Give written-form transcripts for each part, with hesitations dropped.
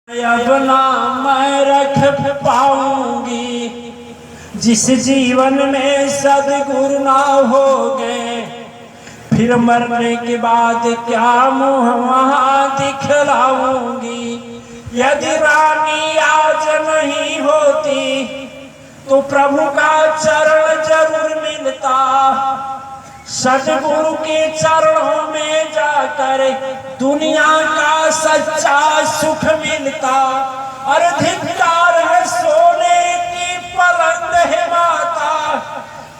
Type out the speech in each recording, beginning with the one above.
अब ना मैं रख पाऊंगी जिस जीवन में सद्गुरु ना हो गए, फिर मरने के बाद क्या मुँह वहाँ दिखलाऊंगी। यदि रानी आज नहीं होती तो प्रभु का चरण जरूर मिलता, सद्गुरु के चरणों में जाकर दुनिया का सच्चा सुख मिलता। अरे धिक्कार है सोने की पलंग है माता,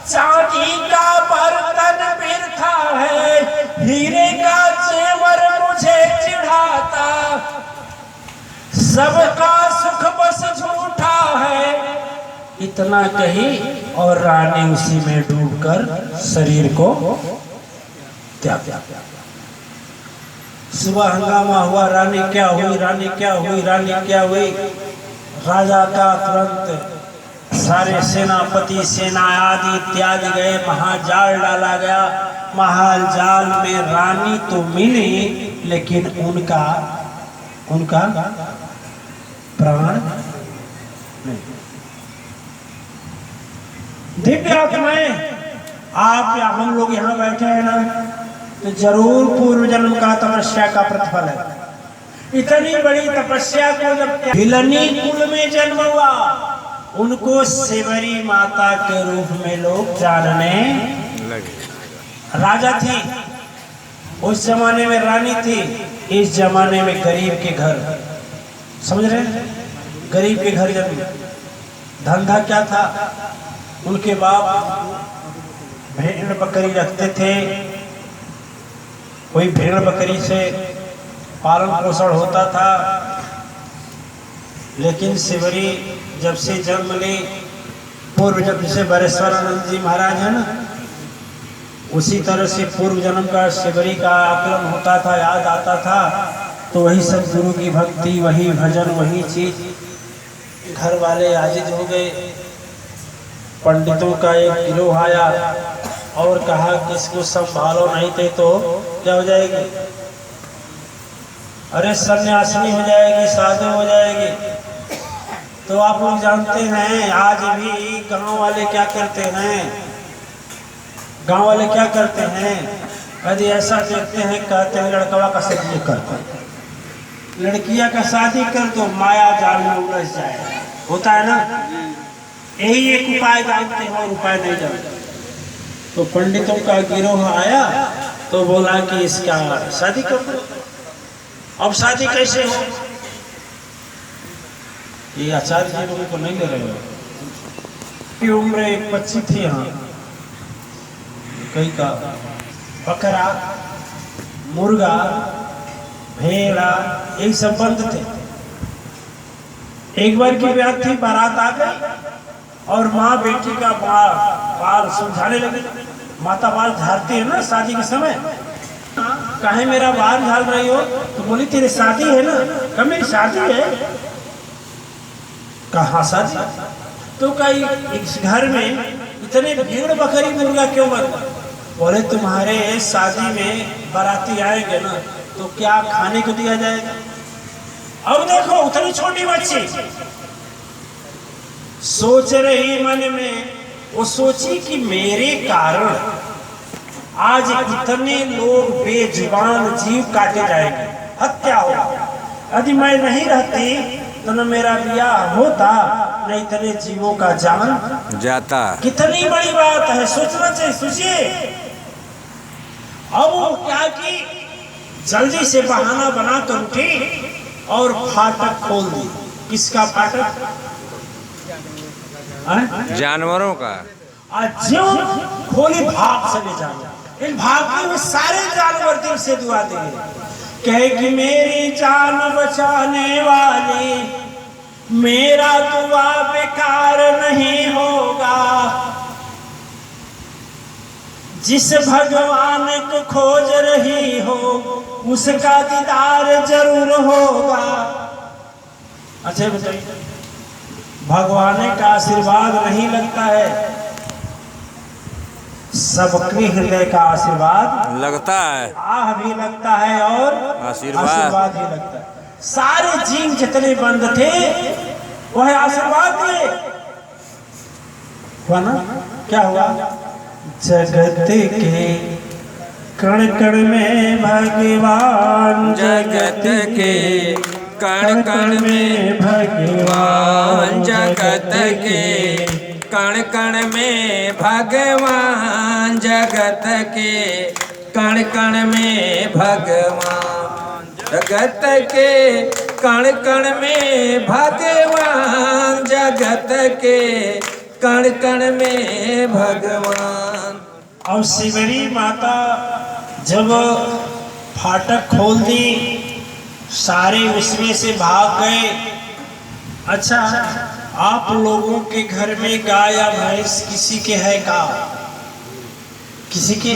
चांदी का बर्तन बिरथा है, हीरे का जेवर मुझे चिढ़ाता। सबका सुख बस झूठा है, इतना कही और रानी उसी में डूबकर शरीर को त्याग दिया। सुबह हंगामा हुआ, रानी क्या हुई, रानी क्या हुई, रानी क्या हुई। राजा का तुरंत सारे सेनापति सेना आदि त्याग गए, महाजाल डाला गया। महाजाल में रानी तो मिली लेकिन उनका प्राण नहीं। दिव्य आत्माएं, आप या हम लोग यहाँ बैठे हैं ना, तो जरूर पूर्व जन्म का तपस्या का प्रतिफल है। इतनी बड़ी तपस्या को जब भिलनी कुल में जन्म हुआ, उनको सेवरी माता के रूप में लोग जानने लगे। राजा थी, उस जमाने में रानी थी, इस जमाने में गरीब के घर, समझ रहे हैं, गरीब के घर जन्म। धंधा क्या था, उनके बाप भेड़ बकरी रखते थे, कोई भेड़ बकरी से पालन पोषण होता था। लेकिन सेवरी जब से जन्म ली, पूर्व जन्म से बरेश्वरानंद जी महाराज है ना, उसी तरह से पूर्व जन्म का सेवरी का आकलन होता था, याद आता था, तो वही सब गुरु की भक्ति, वही भजन, वही चीज। घर वाले आजिज हो गए। पंडितों का एक गिरोह आया और कहा कि इसको संभालो, नहीं थे तो क्या हो जाएगी, अरे सन्यासिनी हो जाएगी, साधु हो जाएगी। तो आप लोग जानते हैं आज भी गांव वाले क्या करते हैं, गांव वाले क्या करते हैं, यदि ऐसा देखते हैं कहते हैं लड़कवा का शादी कर दो, लड़कियां का शादी कर दो, माया जाल में उलझ जाए, होता है ना। यही एक उपाय जानते हैं और उपाय नहीं जानते। तो पंडितों का गिरोह आया तो बोला कि इसका शादी कर दो। अब शादी कैसे हो, ये आचार्य जी लोगों को नहीं ले रहे हो की उम्र एक बच्ची थी, यहाँ कई का बकरा, मुर्गा, भेड़ा, यही सब बंद थे। एक बार की बात थी, बारात आ गई और माँ बेटी का बाल सुलझाने लगे। माता बाल झाड़ती है ना शादी के समय, कहे मेरा बाल झाड़ रही हो, तो बोली तेरी शादी है ना, कहा मेरी शादी है, कहा शादी, तो कहीं इस घर में इतने भेड़ बकरी मुर्गा क्यों बन, बोले तुम्हारे शादी में बाराती आएंगे ना तो क्या खाने को दिया जाएगा। अब देखो उतनी छोटी बच्ची सोच रही मन में, वो सोची कि मेरे कारण आज इतने लोग बेजुबान जीव काटे जाएंगे, हत्या हो। यदि मैं नहीं रहती तो न मेरा ब्याह होता, न इतने जीवों का जान जाता। कितनी बड़ी बात है, सोचना चाहिए, सोचिए। अब वो क्या की, जल्दी से बहाना बनाकर उठी और फाटक खोल दी। किसका फाटक, जानवरों का। आज जो खोली भाग चले जाओ, इन भागने में सारे जानवर दिल से दुआ देंगे, कहे कि मेरी जान बचाने वाली, मेरा दुआ बेकार नहीं होगा। जिस भगवान को खोज रही हो उसका दीदार जरूर होगा। अच्छा बताइए, भगवान का आशीर्वाद नहीं लगता है, सबके हृदय का आशीर्वाद लगता है, आह भी लगता है और आशीर्वाद भी लगता है। सारे जीव जितने बंद थे वह आशीर्वाद दिए। हुआ ना? क्या हुआ? जगत के कण कण में भगवान, जगत के कण कण में भगवान, जगत के कण कण में भगवान, जगत के कण कण में भगवान, जगत के कण कण में भगवान, जगत के कण कण में भगवान। और शिवरी माता जब फाटक खोल दी, सारे उसमें से भाग गए। अच्छा, आप लोगों के घर में गाय या भैंस किसी के है का? किसी के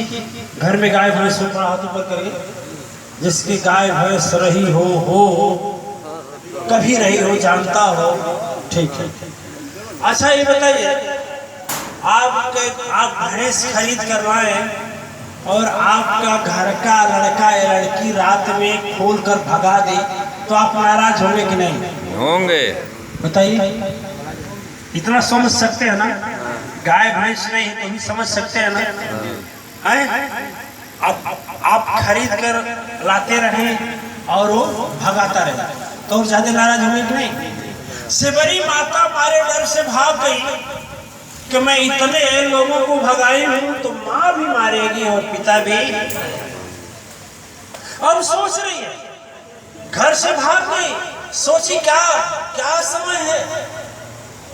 घर में गाय भैंस ऊपर हाथ ऊपर करके, जिसकी गाय भैंस रही हो कभी रही हो, जानता हो, ठीक है। अच्छा ये बताइए, आप भैंस खरीद कर लाए और आपका घर का लड़का या लड़की रात में खोल कर भगा दे, तो आप नाराज होंगे कि नहीं होंगे? बताइए। इतना समझ सकते हैं ना? गाय भैंस नहीं तो भी समझ सकते हैं ना? आप खरीद कर लाते रहे और वो भगाता रहे तो ज्यादा नाराज होंगे कि नहीं? शिवरी माता मारे डर से भाग गई कि मैं इतने लोगों को भगाई हूं तो माँ भी मारेगी और पिता भी। अब सोच रही है, घर से भाग गई, सोची क्या क्या समय है,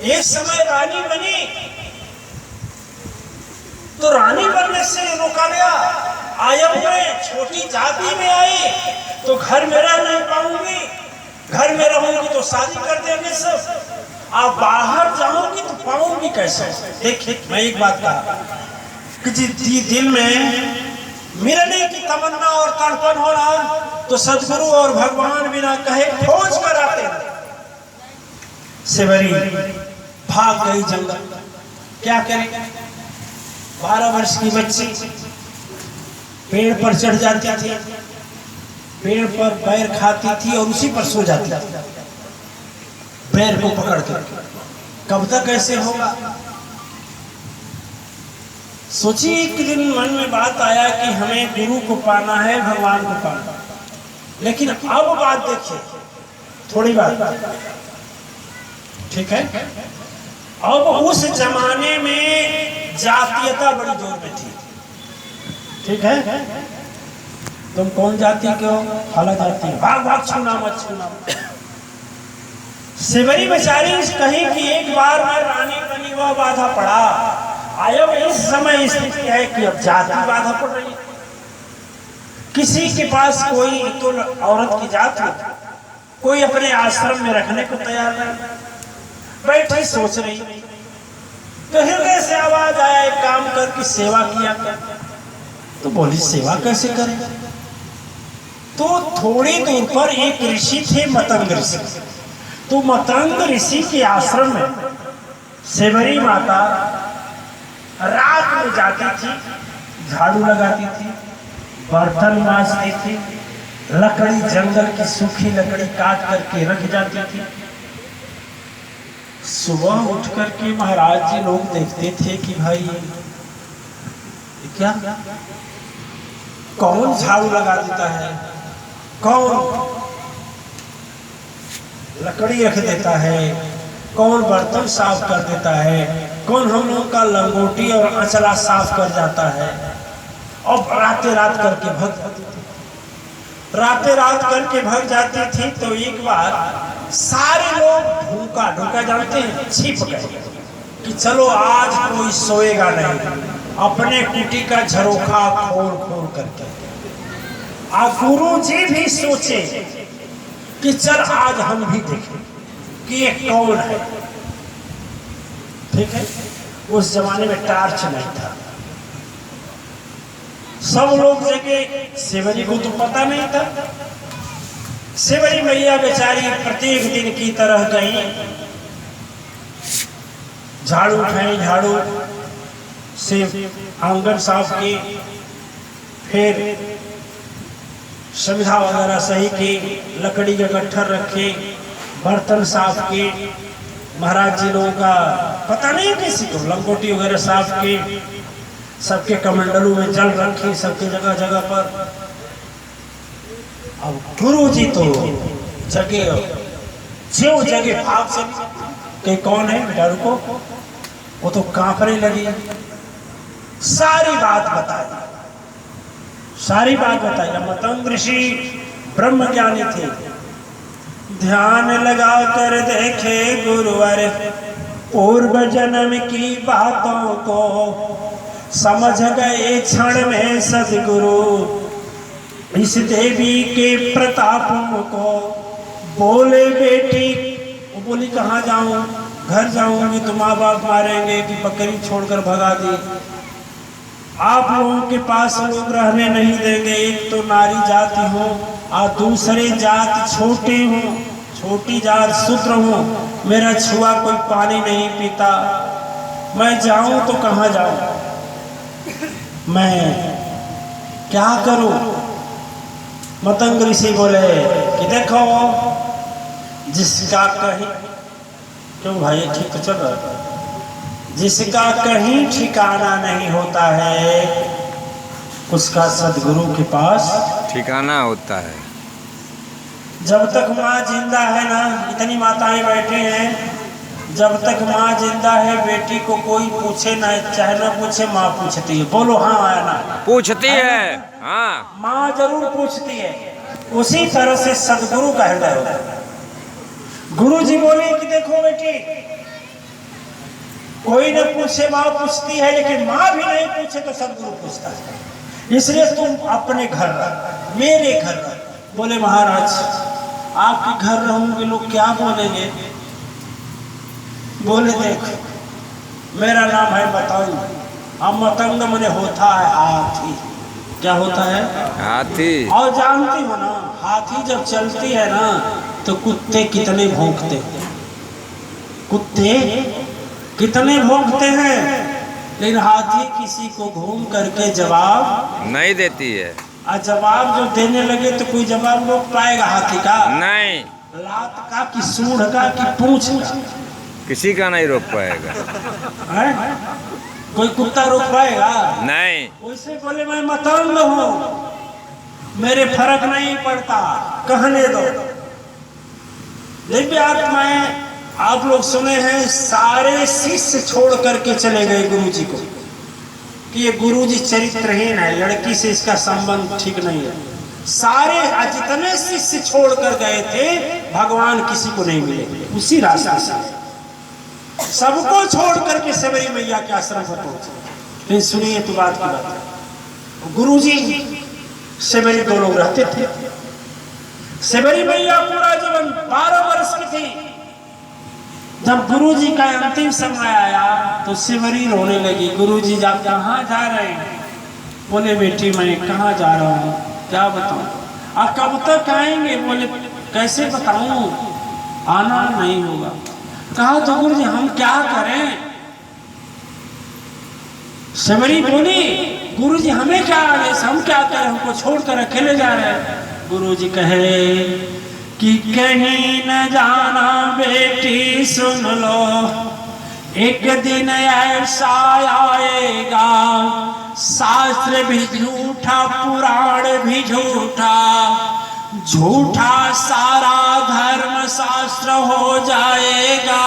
एक समय रानी बनी तो रानी बनने से रोका गया। आयब में छोटी जाति में आई तो घर में रह नहीं पाऊंगी, घर में रहूंगी तो शादी कर देंगे सब, आप बाहर जाओगी तो पाऊंगी कैसे? देखिए, मैं एक बात कहा कि दिल में मिलने की तमन्ना और तड़पन हो रहा तो सदगुरु और भगवान बिना कहे खोज कर आते। शिवरी भाग गई जंगल, क्या करें? 12 वर्ष की बच्ची पेड़ पर चढ़ जाती थी, पेड़ पर बैर खाती थी और उसी पर सो जाती थी, पैर को पकड़ कर। कब तक ऐसे होगा? सोचिए, एक दिन मन में बात आया कि हमें गुरु को पाना है, भगवान को पाना। लेकिन अब बात देखिए, थोड़ी बात, ठीक है? अब उस जमाने में जातीयता बड़ी जोर में थी, ठीक है? तुम कौन जाति के हो? फला जाति। भाग भाग, छूना मत, छूना मत। शिवरी बेचारी कहीं कि एक बार मैं रानी बनी, वह बाधा पड़ा। आयब इस समय स्थिति है कि अब जाति बाधा पड़ रही है। किसी के पास कोई तो औरत की जात हो, कोई अपने आश्रम में रखने को तैयार नहीं, बैठी सोच रही। तो हृदय से आवाज आया, एक काम करके सेवा किया कर। तो बोली, सेवा कैसे करें? तो थोड़ी दूर पर एक ऋषि थे, मतंग ऋषि। तो मतंग ऋषि के आश्रम में शिवरी माता रात में जाती थी, झाड़ू लगाती थी, बर्तन मांजती थी, लकड़ी जंगल की सूखी लकड़ी काट करके रख जाती थी। सुबह उठ करके महाराज जी लोग देखते थे कि भाई क्या कौन झाड़ू लगा देता है, कौन लकड़ी रख देता है, कौन बर्तन साफ कर देता है, कौन हम लोगों का लंगोटी और अचला साफ कर जाता है। और रातें रात करके भग जाती थी। तो एक बार सारे लोग ढूंढा जानते हैं, छिप गए कि चलो आज कोई सोएगा नहीं, अपने कुटी का झरोखा खोल करके। गुरु जी भी सोचे कि चल आज हम भी देखें कि ये कौन है, ठीक है? उस जमाने में टार्च नहीं था, सब लोग जगे, शिवरी को तो पता नहीं था। शिवरी मैया बेचारी प्रत्येक दिन की तरह गई, झाड़ू उठाई, झाड़ू से आंगन साफ की, फिर सुविधा वगैरह सही की, लकड़ी के गट्ठर रखे, बर्तन साफ किए, महाराज जी लोगों का पता नहीं किसी को लंगोटी वगैरह साफ की, सबके कमंडलों में जल रखी, सबके जगह जगह पर। अब गुरु जी तो जगे, जो जगे भाव से कि कौन है बेटा, रुको। वो तो कांपने लगी, सारी बात बताई, सारी बात बताई। मतंग ऋषि ब्रह्म ज्ञानी थे, ध्यान लगा कर देखे गुरुवर, पूर्व जन्म की बातों को समझ गए क्षण में सदगुरु, इस देवी के प्रतापों को। बोले बेटी, वो बोली कहाँ जाऊं, घर जाऊंगी तो माँ बाप मारेंगे कि बकरी छोड़कर भगा दी, आप लोगों के पास लोग रहने नहीं देंगे। एक तो नारी जाति हो और दूसरे जात छोटे हो, छोटी जात शूद्र हो, मेरा छुआ कोई पानी नहीं पीता, मैं जाऊं तो कहाँ जाऊं, मैं क्या करूं। मतंग ऋषि बोले कि देखो, जिसका कहीं, क्यों भाई ठीक तो चल रहा है, जिसका कहीं ठिकाना नहीं होता है उसका सदगुरु के पास ठिकाना होता है। जब तक माँ जिंदा है ना, इतनी माताएं बैठे हैं, जब तक माँ जिंदा है बेटी को कोई पूछे ना, चाहे ना पूछे, माँ पूछती है। बोलो हाँ आया ना, पूछती है, हाँ माँ जरूर पूछती है। उसी तरह से सदगुरु का हृदय होता है। गुरु जी बोले कि देखो बेटी, कोई न पूछे माँ पूछती है, लेकिन माँ भी नहीं पूछे तो सदगुरु पूछता है। इसलिए तुम अपने घर रह, मेरे घर रह। बोले महाराज आपके घर रहूंगे लोग क्या बोलेंगे। बोले देख, मेरा नाम है मतंग, अब मतंग मने होता है हाथी। क्या होता है? हाथी। और जानती हो ना, हाथी जब चलती है ना तो कुत्ते कितने भौंकते हैं, कुत्ते कितने भौंकते हैं, लेकिन हाथी किसी को घूम करके जवाब नहीं देती है। और जवाब जो देने लगे तो कोई जवाब रोक पाएगा हाथी का? नहीं। लात का कि सूंड का कि पूंछ का? किसी का नहीं रोक पाएगा। है? कोई कुत्ता रोक पाएगा? नहीं। वैसे बोले मैं मतंग हूँ, मेरे फर्क नहीं पड़ता, कहने दो। दिव्य आत्माएं, आप लोग सुने हैं, सारे शिष्य छोड़ करके चले गए गुरु जी को कि ये गुरु जी चरित्रहीन है, लड़की से इसका संबंध ठीक नहीं है। सारे जितने शिष्य छोड़ कर गए थे, भगवान किसी को नहीं मिले उसी रास्ते से, सबको छोड़ करके सेवरी मैया के आश्रम पर पहुंचे। फिर सुनिए तो बात की बात है। गुरु जी सेवरी दो लोग रहते थे। सेवरी मैया पूरा जीवन 12 वर्ष की थी। जब गुरु जी का अंतिम समय आया तो सेवरी रोने लगी। गुरु जी आप कहाँ जा रहे हैं? बोले बेटी मैं कहाँ जा रहा हूँ, क्या बताऊं, आप कब तक आएंगे? बोले कैसे बताऊं, आना नहीं होगा। कहा तो गुरु जी हम क्या करें? सेवरी बोली गुरु जी हमें क्या आदेश, हम क्या करें, हमको छोड़कर अकेले जा रहे हैं। गुरु जी कहे कि कहीं न जाना बेटी सुन लो, एक दिन ऐसा आएगा, शास्त्र भी झूठा पुराण भी झूठा, झूठा सारा धर्म शास्त्र हो जाएगा।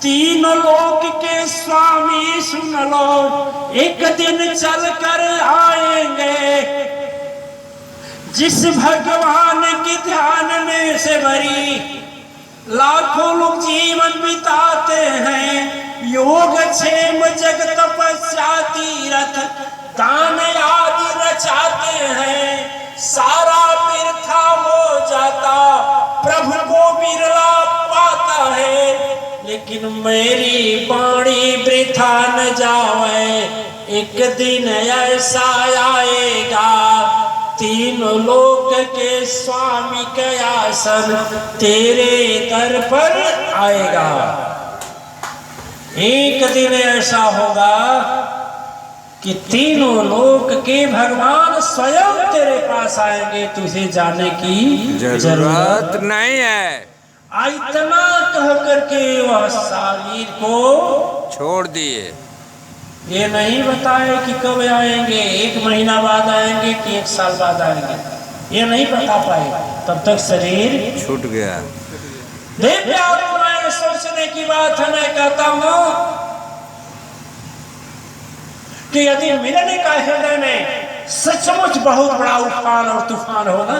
तीन लोक के स्वामी सुन लो, एक दिन चल कर आएंगे। जिस भगवान के ध्यान में से भरी लाखों लोग जीवन बिताते हैं, योग क्षेम जग तपस्या तीरथ दान आदि रचाते हैं, सारा व्यर्था हो जाता, प्रभु को बिरला पाता है। लेकिन मेरी वाणी वृथा न जावे, एक दिन ऐसा आएगा, तीन लोक के स्वामी का आसन तेरे दर पर आएगा। एक दिन ऐसा होगा कि तीनों लोक के भगवान स्वयं तेरे पास आएंगे, तुझे जाने की जरूरत नहीं है। इतना कह करके वह शरीर को छोड़ दिए। ये नहीं बताए कि कब आएंगे, 1 महीना बाद आएंगे कि 1 साल बाद आएंगे, ये नहीं बता पाए। तब तक शरीर छूट गया। दिव्य आत्माएं सोचने की बात है। मैं कहता हूं कि यदि मिलने का हृदय में सचमुच बहुत बड़ा उफान और तूफान हो ना,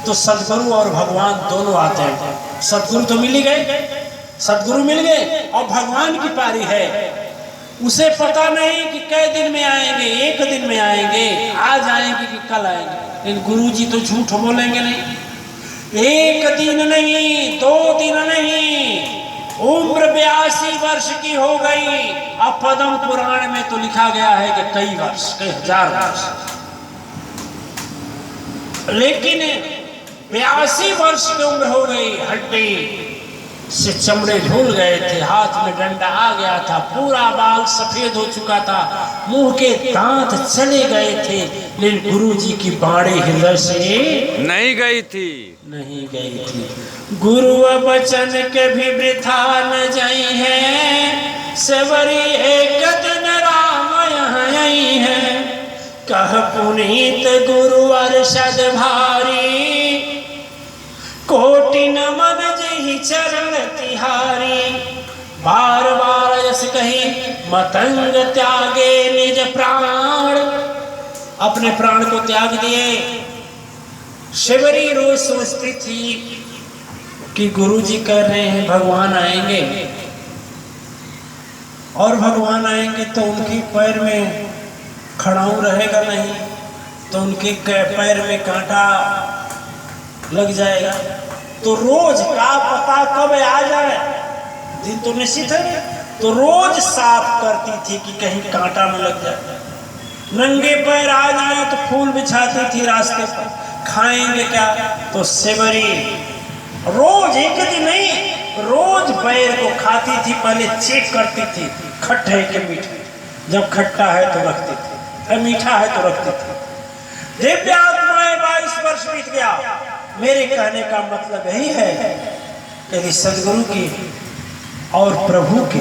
तो सदगुरु और भगवान दोनों आते हैं। सदगुरु तो मिल ही गए, सदगुरु मिल गए और भगवान की पारी है। उसे पता नहीं कि कै दिन में आएंगे, 1 दिन में आएंगे, आज आएंगे कि कल आएंगे। लेकिन गुरु जी तो झूठ बोलेंगे नहीं। 1 दिन नहीं, 2 दिन नहीं, उम्र 82 वर्ष की हो गई। अब पद्म पुराण में तो लिखा गया है कि कई वर्ष, कई हजार वर्ष। लेकिन 82 वर्ष की उम्र हो गई, हड्डी से चमड़े झूल गए थे, हाथ में डंडा आ गया था, पूरा बाल सफेद हो चुका था, मुंह के दांत चले गए थे, लेकिन गुरु जी की बाणी हृदय से नहीं गई थी। नहीं गई थी। गुरु बचन के भी वृथा न जाई है, सवरी एक दिन राम यहाँ आई है। कह पुनीत गुरु अरशद भारी, कोटि नमन जहि चरण तिहारी। बार बार यस कही मतंग त्यागे निज प्राण, अपने प्राण को त्याग दिए। शिवरी रोज सोचती थी कि गुरुजी कह रहे हैं भगवान आएंगे, और भगवान आएंगे तो उनके पैर में खड़ाऊ रहेगा नहीं, तो उनके पैर में कांटा लग जाएगा। तो रोज का पता कब आ जाए, दिन तो निश्चित है। तो रोज साफ करती थी कि कहीं कांटा न लग जाए। नंगे पैर आ जाए तो फूल बिछाती थी रास्ते पर। खाएंगे क्या, तो सेवरी रोज, 1 दिन नहीं, रोज पैर को खाती थी। पहले चेक करती थी खट्टा है कि मीठा, जब खट्टा है तो रखती थी, मीठा है तो रखती थी। दिव्य आत्माएं 22 वर्ष बीत गया। मेरे कहने का मतलब यही है कि यदि सदगुरु की और प्रभु के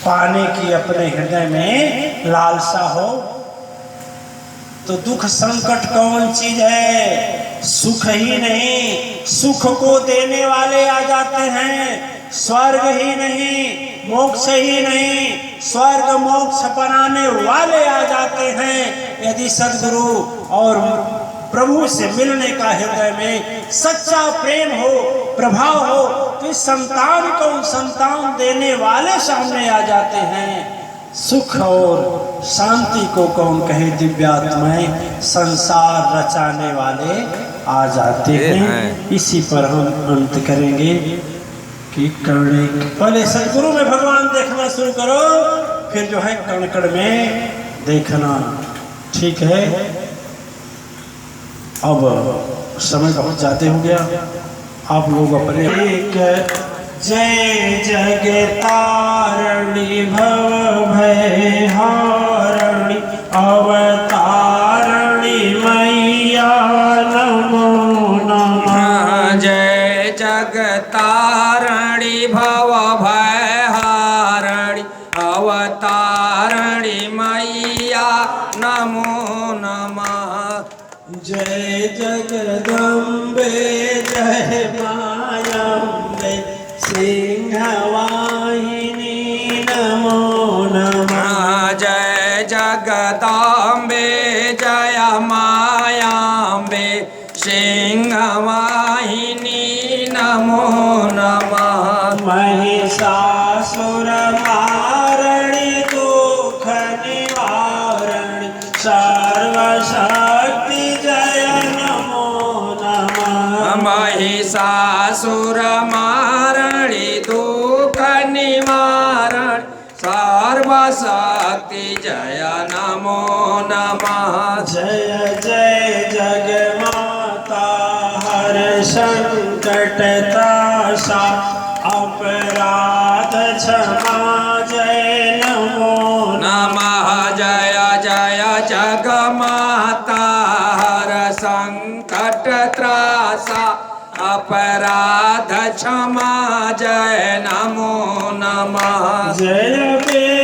पाने की अपने हृदय में लालसा हो, तो दुख संकट कौन चीज है, सुख ही नहीं। सुख को देने वाले आ जाते हैं, स्वर्ग ही नहीं, मोक्ष ही नहीं, स्वर्ग मोक्ष बनाने वाले आ जाते हैं। यदि सदगुरु और प्रभु से मिलने का हृदय में सच्चा प्रेम हो, प्रभाव हो, तो इस संतान को संतान देने वाले सामने आ जाते हैं। सुख और शांति को कौन कहे, दिव्यात्माएं संसार रचाने वाले आ जाते हैं। इसी पर हम अंत करेंगे कि करने पहले सदगुरु में भगवान देखना शुरू करो, फिर जो है कण कण में देखना। ठीक है, अब समय बहुत ज्यादा हो गया। आप लोग अपने एक जय जगतारणी भव भय हारणी अवतारणी मैया नमो नमः। जय जगतारणी भव भय हारणी अवतारणी मैया नमो नमः। जय जगदम्बे जय मायम्बे सिंहवाहिनी नमो नमः। जय जगदम्बे जय मायाम्बे सिंहवाहिनी नमो नमः। महिषासुरमारणी दुख निवारणी सर्वशक्ति जय नमो नमः। महिषासुरमारणी दुख निवारण सर्वशक्ति जय नमो नमः। जय जय जगमाता हर संकट त्रासा अपराध क्षमा जय नमो नमः। जय जग माता हर संकट त्रासा अपराध क्षमा जय नमो नमः जय